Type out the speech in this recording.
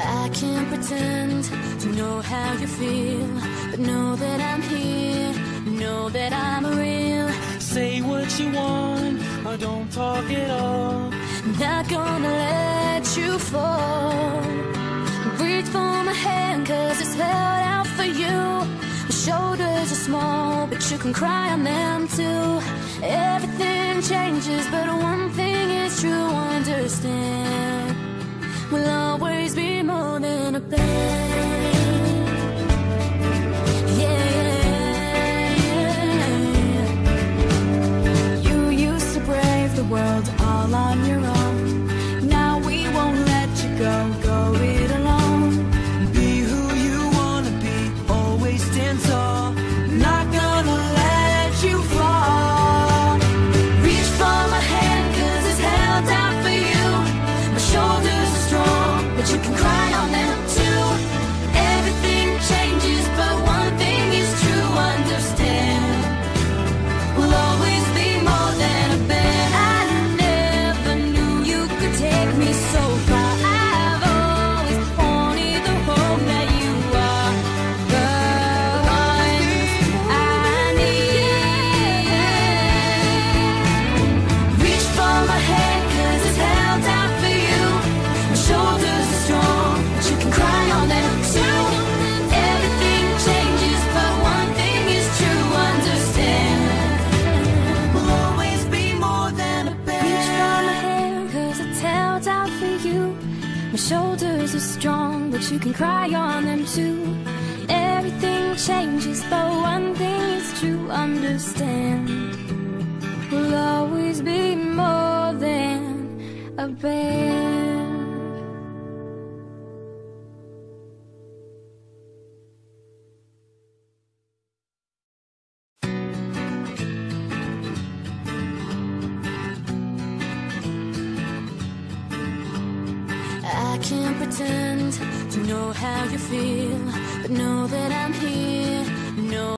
I can't pretend to know how you feel, but know that I'm here, know that I'm real. Say what you want, or don't talk at all. Not gonna let you fall. Reach for my hand, cause it's held out for you. My shoulders are small, but you can cry on them too. Everything changes, but one thing is true, understand. We'll always be more than a band. The world all on your own. Now we won't let you go it alone. Be who you wanna be, always stand tall. Not gonna let you fall. Reach for my hand, cause it's held out for you. My shoulders are strong, but you can cry on them too. Everything changes, but one thing is true, understand. We'll always be more than a band. Take me so far. I've always wanted the hope that you are the one I need. Reach for my hand, cause it's held out for you. My shoulders are strong, but you can cry on them too. Everything changes, but one thing is true, understand. We'll always be more than a band. Reach for my hand, cause it's held out for you. My shoulders are strong, but you can cry on them too. Everything changes, but one thing is true, understand. We'll always be more than a band. I can't pretend to know how you feel, but know that I'm here, know